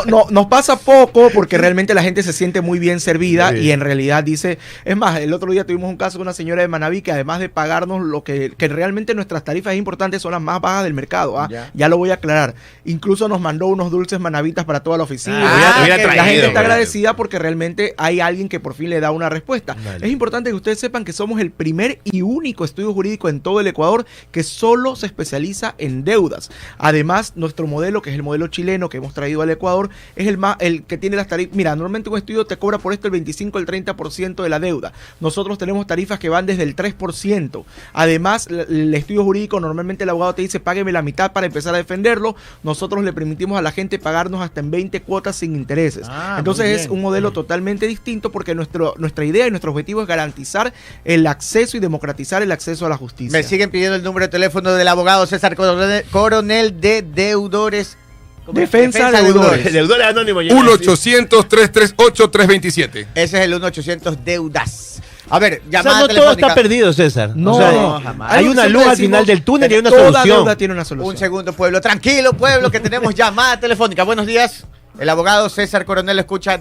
No, nos pasa poco porque realmente la gente se siente muy bien servida Sí. y en realidad dice, es más, el otro día tuvimos un caso con una señora de Manaví que además de pagarnos lo que realmente nuestras tarifas importantes son las más bajas del mercado, ya lo voy a aclarar. Incluso nos mandó unos dulces manavitas para toda la oficina. Hubiera la traído, gente está ¿verdad? agradecida porque realmente hay alguien que por fin le da una respuesta. Vale. Es importante que ustedes sepan que somos el primer y único estudio jurídico en todo el Ecuador que solo se especializa en deudas. Además, nuestro modelo, que es el modelo chileno que hemos traído al Ecuador, es el que tiene las tarifas. Mira, normalmente un estudio te cobra por esto el 25 al 30% de la deuda. Nosotros tenemos tarifas que van desde el 3%. Además, el estudio jurídico, normalmente el abogado te dice, págueme la mitad para empezar a defenderlo. Nosotros le permitimos a la gente pagarnos hasta en 20 cuotas sin intereses. Entonces muy es bien. un modelo totalmente distinto porque nuestra idea y nuestro objetivo es garantizar el acceso y democratizar el acceso a la justicia. Me siguen pidiendo el número de teléfono del abogado César Coronel de Deudores. ¿Cómo es? Defensa de Deudores. Deudores anónimos. ya. 1-800-338-327. Ese es el 1-800 Deudas. A ver, O llamada sea, no todo telefónica. está perdido, César. No, O sea, no, jamás. hay una Siempre luz al decimos, final del túnel y hay una toda solución. deuda tiene una solución. Un segundo, pueblo. Tranquilo, pueblo, que tenemos llamada telefónica. Buenos días. El abogado César Coronel escucha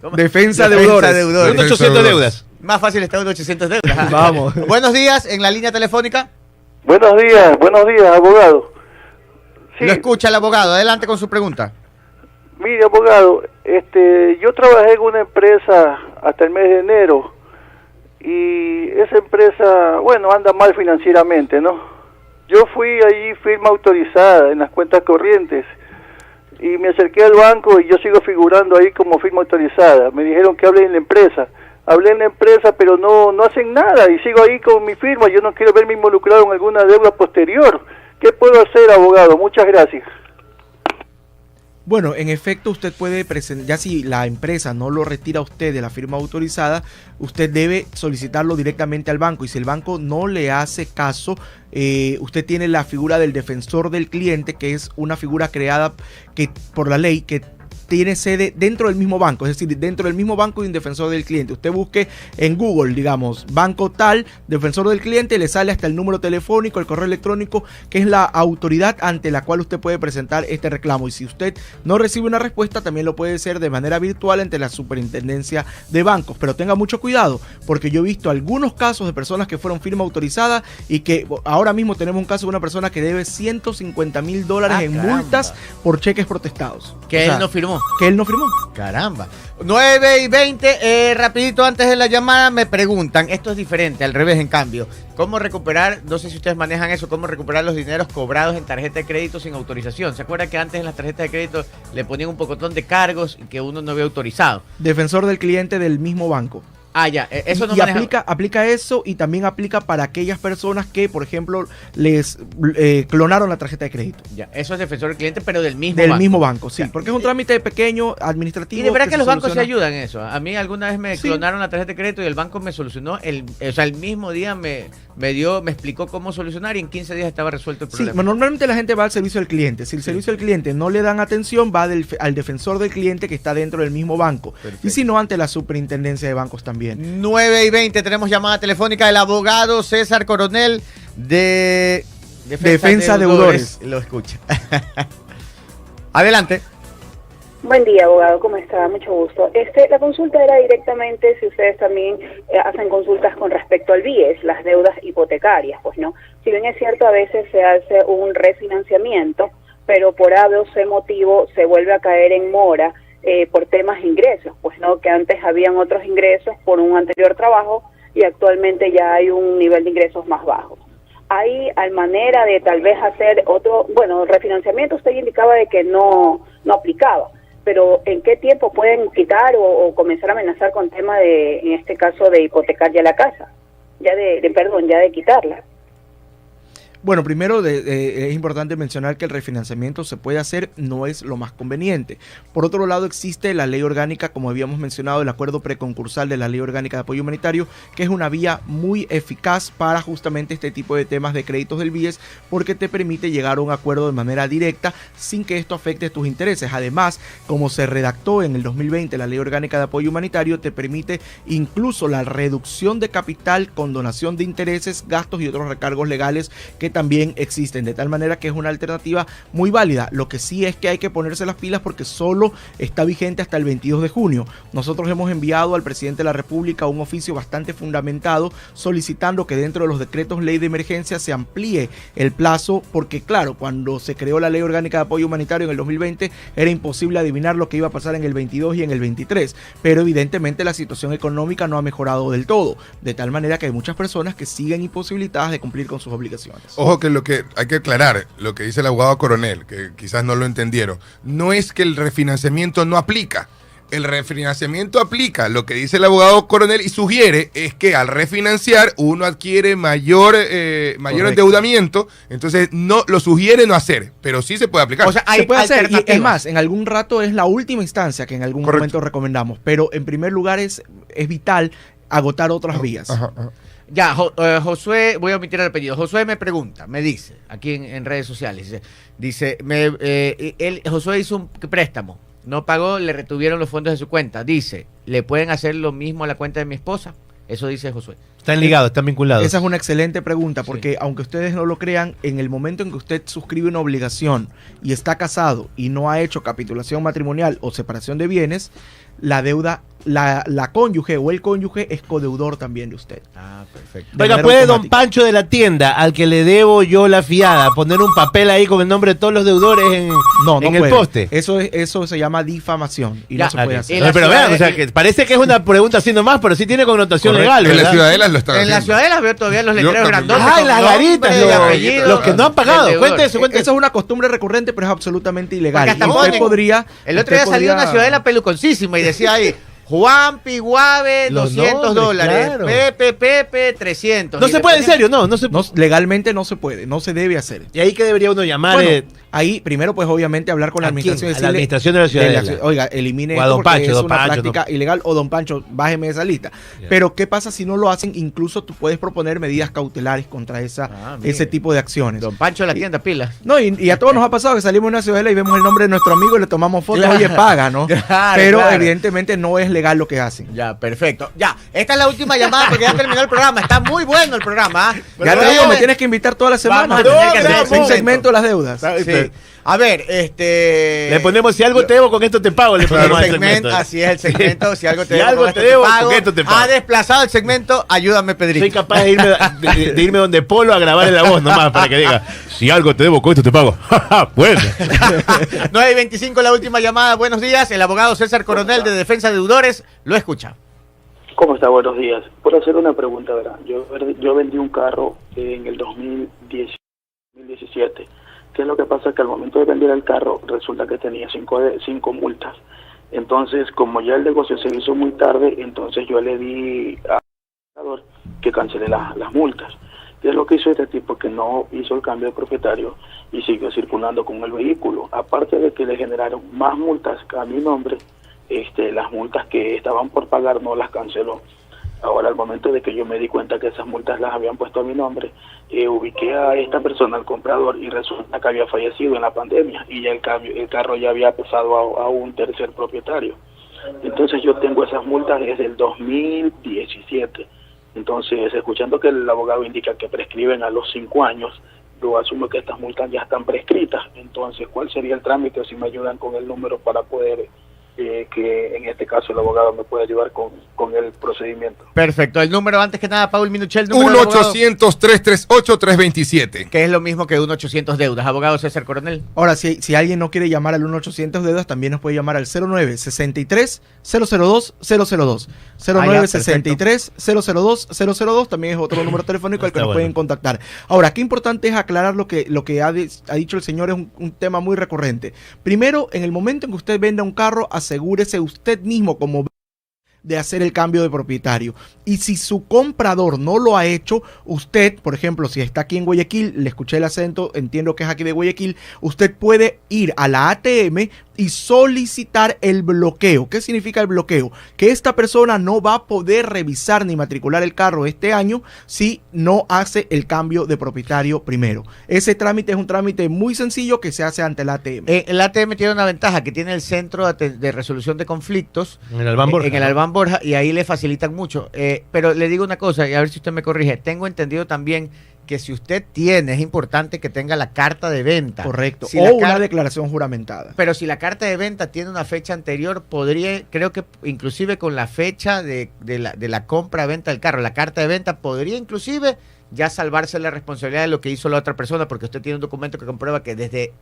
¿cómo? Defensa Deudores. Deudores. Unos 800 deudas. Más fácil está 1-800 Deudas. Vamos. Buenos días, en la línea telefónica. Buenos días, abogado. Sí, Lo escucha el abogado. Adelante con su pregunta. mire, abogado, yo trabajé en una empresa hasta el mes de enero y esa empresa, bueno, anda mal financieramente, ¿no? Yo fui allí firma autorizada en las cuentas corrientes y me acerqué al banco y yo sigo figurando ahí como firma autorizada. Me dijeron que hable en la empresa. Hablé en la empresa, pero no hacen nada y sigo ahí con mi firma. Yo no quiero verme involucrado en alguna deuda posterior. ¿Qué puedo hacer, abogado? Muchas gracias. Bueno, en efecto, usted puede presentar, ya si la empresa no lo retira a usted de la firma autorizada, usted debe solicitarlo directamente al banco, y si el banco no le hace caso, usted tiene la figura del defensor del cliente, que es una figura creada por la ley, que tiene sede dentro del mismo banco, es decir, dentro del mismo banco hay un defensor del cliente. Usted busque en Google, digamos, banco tal, defensor del cliente, le sale hasta el número telefónico, el correo electrónico, que es la autoridad ante la cual usted puede presentar este reclamo. Y si usted no recibe una respuesta, también lo puede hacer de manera virtual ante la superintendencia de bancos. Pero tenga mucho cuidado, porque yo he visto algunos casos de personas que fueron firma autorizada y que ahora mismo tenemos un caso de una persona que debe $150,000 en multas por cheques protestados. Que él no firmó. Que él no firmó. Caramba. 9:20, rapidito antes de la llamada me preguntan, esto es diferente, al revés en cambio, ¿cómo recuperar, no sé si ustedes manejan eso, cómo recuperar los dineros cobrados en tarjeta de crédito sin autorización? ¿Se acuerdan que antes en las tarjetas de crédito le ponían un pocotón de cargos y que uno no había autorizado? Defensor del cliente del mismo banco. Ah, ya, eso no y maneja... aplica eso, y también aplica para aquellas personas que, por ejemplo, les clonaron la tarjeta de crédito. Ya, eso es defensor del cliente, pero del mismo banco. Del mismo banco, sí, porque es un trámite pequeño, administrativo. Y de verdad que los bancos se ayudan en eso. A mí alguna vez me clonaron la tarjeta de crédito y el banco me solucionó, el mismo día me explicó cómo solucionar, y en 15 días estaba resuelto el problema. Sí, normalmente la gente va al servicio al cliente. Si el servicio al cliente no le dan atención, va al defensor del cliente que está dentro del mismo banco. Perfecto. Y si no, ante la superintendencia de bancos también. 9:20, tenemos llamada telefónica del abogado César Coronel de Defensa Deudores. Lo escucha. Adelante. Buen día, abogado, ¿cómo está? Mucho gusto. La consulta era directamente si ustedes también hacen consultas con respecto al BIES, las deudas hipotecarias, pues no. Si bien es cierto, a veces se hace un refinanciamiento, pero por A, B o C motivo se vuelve a caer en mora por temas de ingresos, pues no, que antes habían otros ingresos por un anterior trabajo y actualmente ya hay un nivel de ingresos más bajo. Hay manera de tal vez hacer otro, bueno, refinanciamiento usted indicaba de que no aplicaba, pero ¿en qué tiempo pueden quitar o comenzar a amenazar con tema de, en este caso, de hipotecar ya la casa? Ya de quitarla. Bueno, primero es importante mencionar que el refinanciamiento se puede hacer, no es lo más conveniente. Por otro lado, existe la ley orgánica, como habíamos mencionado, el acuerdo preconcursal de la ley orgánica de apoyo humanitario, que es una vía muy eficaz para justamente este tipo de temas de créditos del BIES, porque te permite llegar a un acuerdo de manera directa sin que esto afecte tus intereses. Además, como se redactó en el 2020 la ley orgánica de apoyo humanitario, te permite incluso la reducción de capital con donación de intereses, gastos y otros recargos legales que también existen, de tal manera que es una alternativa muy válida. Lo que sí es que hay que ponerse las pilas porque solo está vigente hasta el 22 de junio. Nosotros hemos enviado al presidente de la República un oficio bastante fundamentado solicitando que dentro de los decretos ley de emergencia se amplíe el plazo, porque claro, cuando se creó la ley orgánica de apoyo humanitario en el 2020 era imposible adivinar lo que iba a pasar en el 22 y en el 23, pero evidentemente la situación económica no ha mejorado del todo, de tal manera que hay muchas personas que siguen imposibilitadas de cumplir con sus obligaciones. Ojo, que lo que hay que aclarar, lo que dice el abogado Coronel, que quizás no lo entendieron, no es que el refinanciamiento no aplica. El refinanciamiento aplica. Lo que dice el abogado Coronel y sugiere es que al refinanciar uno adquiere mayor endeudamiento, entonces no lo sugiere no hacer, pero sí se puede aplicar. O sea, se puede hacer, y es más, en algún rato es la última instancia que en algún momento recomendamos, pero en primer lugar es vital agotar otras vías. Ya, Josué, voy a omitir el apellido. Josué me pregunta, me dice, aquí en redes sociales, Josué hizo un préstamo, no pagó, le retuvieron los fondos de su cuenta. Dice, ¿le pueden hacer lo mismo a la cuenta de mi esposa? Eso dice Josué. Están ligados, están vinculados. Esa es una excelente pregunta, porque aunque ustedes no lo crean, en el momento en que usted suscribe una obligación y está casado y no ha hecho capitulación matrimonial o separación de bienes, la deuda, la cónyuge o el cónyuge es codeudor también de usted. Ah, perfecto. Oiga, ¿puede don Pancho de la tienda, al que le debo yo la fiada, poner un papel ahí con el nombre de todos los deudores en el poste? Eso se llama difamación y no se puede hacer. Pero vean, o sea, que parece que es una pregunta así nomás, pero sí tiene connotación legal, ¿verdad? En las ciudadelas lo están haciendo. En las ciudadelas veo todavía los letreros grandotes. Ah, las garitas, los que no han pagado. Cuéntese. Eso es una costumbre recurrente, pero es absolutamente ilegal. El otro día salió una ciudadela peluconcísima y decía ahí, Juan Piguave, Los $200. nombres, claro. Pepe, 300. No Y se puede, en serio, no se No, legalmente no se puede, no se debe hacer. ¿Y ahí qué debería uno llamar? Bueno, ahí primero pues obviamente hablar con la ¿a quién? administración. A la administración de la Ciudadela. Oiga, elimine O a esto don porque Pancho, es don una Pancho, práctica ilegal, o don Pancho, bájeme de esa lista. Ya. Pero ¿qué pasa si no lo hacen? Incluso tú puedes proponer medidas cautelares contra ese tipo de acciones. Don Pancho de la tienda, pilas. No, y a todos nos ha pasado que salimos de una ciudadela y vemos el nombre de nuestro amigo y le tomamos fotos, Claro. oye, paga, ¿no? Claro, Pero claro. evidentemente no es legal lo que hacen. Ya, perfecto. Ya, esta es la última llamada porque ya terminó el programa. Está muy bueno el programa. Ya te digo, me tienes que invitar toda la semana. Vamos a tener que hacer Es un un segmento de las deudas. Sí. A ver, Le ponemos si algo te debo, con esto te pago. Le ponemos al segmento. Así es el segmento. Si algo te Si debo, algo con te esto debo, pago. con esto te pago. Ha desplazado el segmento. Ayúdame, Pedrito. Soy capaz de irme donde Polo a grabarle la voz nomás para que diga, si algo te debo, con esto te pago. Bueno. 9:25, la última llamada. Buenos días. El abogado César Coronel de Defensa de Deudores lo escucha. ¿Cómo está? Buenos días. Por hacer una pregunta, ¿verdad? Yo vendí un carro en el 2017. ¿Qué es lo que pasa? Que al momento de vender el carro resulta que tenía cinco multas. Entonces, como ya el negocio se hizo muy tarde, entonces yo le di al administrador que cancele las multas. ¿Qué es lo que hizo este tipo? Que no hizo el cambio de propietario y siguió circulando con el vehículo. Aparte de que le generaron más multas a mi nombre, las multas que estaban por pagar no las canceló. Ahora, al momento de que yo me di cuenta que esas multas las habían puesto a mi nombre, ubiqué a esta persona, al comprador, y resulta que había fallecido en la pandemia y ya el carro ya había pasado a un tercer propietario. Entonces yo tengo esas multas desde el 2017. Entonces, escuchando que el abogado indica que prescriben a los 5 años, yo asumo que estas multas ya están prescritas. Entonces, ¿cuál sería el trámite? Si me ayudan con el número para poder que en este caso el abogado me puede ayudar con el procedimiento. Perfecto. El número, antes que nada, Paul Minuchel, el número 1-800-338-327. que es lo mismo que 1-800-deudas. Abogado César Coronel. Ahora, si alguien no quiere llamar al 1-800 deudas, también nos puede llamar al 0963-002-002. 0963-002-002 también es otro número telefónico al que nos pueden contactar. Ahora, qué importante es aclarar lo que ha dicho el señor, es un tema muy recurrente. Primero, en el momento en que usted venda un carro, asegúrese usted mismo como de hacer el cambio de propietario. Y si su comprador no lo ha hecho, usted, por ejemplo, si está aquí en Guayaquil, le escuché el acento, entiendo que es aquí de Guayaquil, usted puede ir a la ATM y solicitar el bloqueo. ¿Qué significa el bloqueo? Que esta persona no va a poder revisar ni matricular el carro este año si no hace el cambio de propietario primero. Ese trámite es un trámite muy sencillo que se hace ante la ATM. El ATM tiene una ventaja, que tiene el centro de resolución de conflictos En el Albán Borja. en el Albán Borja, y ahí le facilitan mucho. Pero le digo una cosa, y a ver si usted me corrige. Tengo entendido también que si usted tiene, es importante que tenga la carta de venta. Correcto. Si o una declaración juramentada. Pero si la carta de venta tiene una fecha anterior, podría, creo que inclusive con la fecha de la compra-venta del carro, la carta de venta podría inclusive ya salvarse la responsabilidad de lo que hizo la otra persona, porque usted tiene un documento que comprueba que desde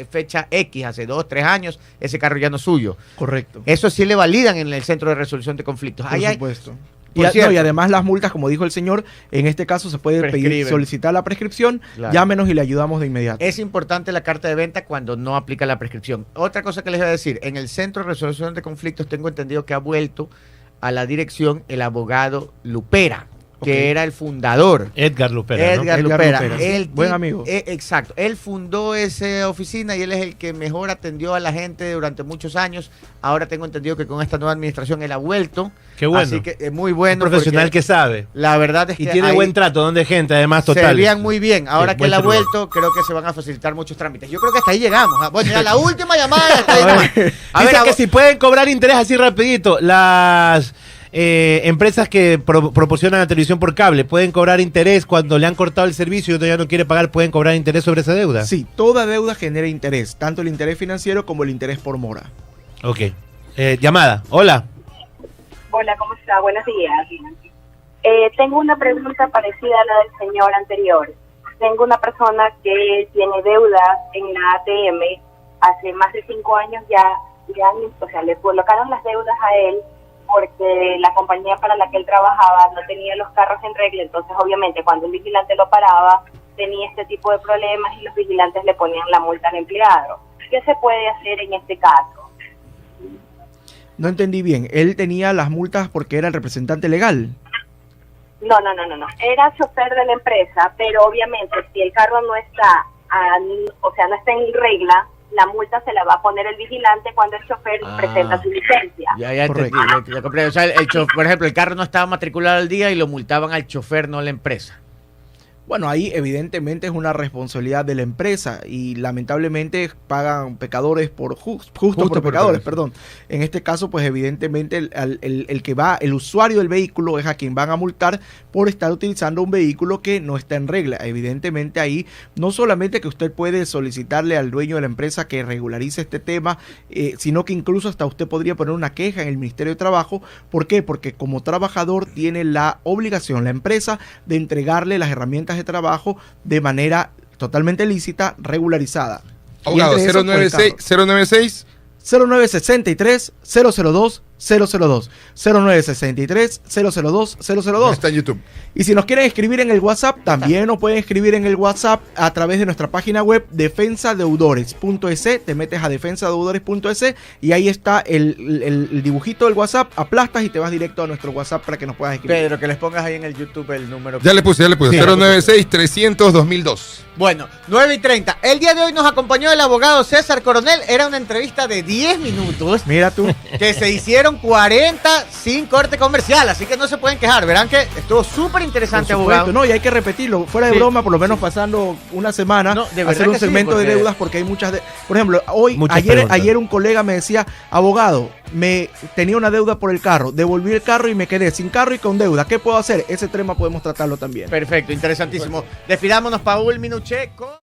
fecha X, hace 2, 3 años, ese carro ya no es suyo. Correcto. Eso sí le validan en el centro de resolución de conflictos. Por supuesto. Y además las multas, como dijo el señor, en este caso se puede pedir, solicitar la prescripción, claro. Llámenos y le ayudamos de inmediato. Es importante la carta de venta cuando no aplica la prescripción. Otra cosa que les voy a decir, en el Centro de Resolución de Conflictos tengo entendido que ha vuelto a la dirección el abogado Lupera, que era el fundador. Edgar Lupera. Edgar Lupera. Sí, buen amigo. Exacto. Él fundó esa oficina y él es el que mejor atendió a la gente durante muchos años. Ahora tengo entendido que con esta nueva administración él ha vuelto. Qué bueno. Así que es muy bueno. Un profesional que sabe. La verdad es que. Y tiene buen trato, donde gente, además, total. Se veían muy bien. Ahora sí, que él ha vuelto, creo que se van a facilitar muchos trámites. Yo creo que hasta ahí llegamos. Bueno, ya la última llamada. A ver, que si pueden cobrar interés así rapidito, las empresas que proporcionan la televisión por cable pueden cobrar interés cuando le han cortado el servicio y otro ya no quiere pagar, pueden cobrar interés sobre esa deuda. Sí, toda deuda genera interés, tanto el interés financiero como el interés por mora. Ok. Llamada. Hola. Hola, ¿cómo está? Buenos días. Tengo una pregunta parecida a la del señor anterior. Tengo una persona que tiene deudas en la ATM hace más de 5 años ya, o sea, le colocaron las deudas a él porque la compañía para la que él trabajaba no tenía los carros en regla, entonces obviamente cuando un vigilante lo paraba tenía este tipo de problemas y los vigilantes le ponían la multa al empleado. ¿Qué se puede hacer en este caso? No entendí bien. Él tenía las multas porque era el representante legal. No. Era chofer de la empresa, pero obviamente si el carro no está, no está en regla, la multa se la va a poner el vigilante cuando el chofer presenta su licencia. Ya entendí, ya comprendo. O sea, por ejemplo, el carro no estaba matriculado al día y lo multaban al chofer, no a la empresa. Bueno, ahí evidentemente es una responsabilidad de la empresa y lamentablemente pagan pecadores por justo por pecadores, perdón. En este caso, pues evidentemente el usuario del vehículo es a quien van a multar por estar utilizando un vehículo que no está en regla. Evidentemente ahí no solamente que usted puede solicitarle al dueño de la empresa que regularice este tema, sino que incluso hasta usted podría poner una queja en el Ministerio de Trabajo. ¿Por qué? Porque como trabajador tiene la obligación, la empresa, de entregarle las herramientas de trabajo de manera totalmente lícita, regularizada. Abogado, 096 0963 002 002 0963 002 002. Está en YouTube. Y si nos quieren escribir en el WhatsApp, también nos pueden escribir en el WhatsApp a través de nuestra página web defensadeudores.es. Te metes a defensadeudores.es y ahí está el dibujito del WhatsApp, aplastas y te vas directo a nuestro WhatsApp para que nos puedas escribir. Pedro, que les pongas ahí en el YouTube el número. Ya le puse. Sí, 096-300-2002. Bueno, 9:30. El día de hoy nos acompañó el abogado César Coronel. Era una entrevista de 10 minutos. Mira tú. Que se hicieron 40 sin corte comercial, así que no se pueden quejar. Verán que estuvo súper interesante, abogado. No, y hay que repetirlo. Fuera de broma, por lo menos pasando una semana, hacer un segmento de deudas, porque hay muchas. Por ejemplo, ayer un colega me decía, abogado, tenía una deuda por el carro, devolví el carro y me quedé sin carro y con deuda. ¿Qué puedo hacer? Ese tema podemos tratarlo también. Perfecto, interesantísimo. Despidámonos, Paul Minucheco.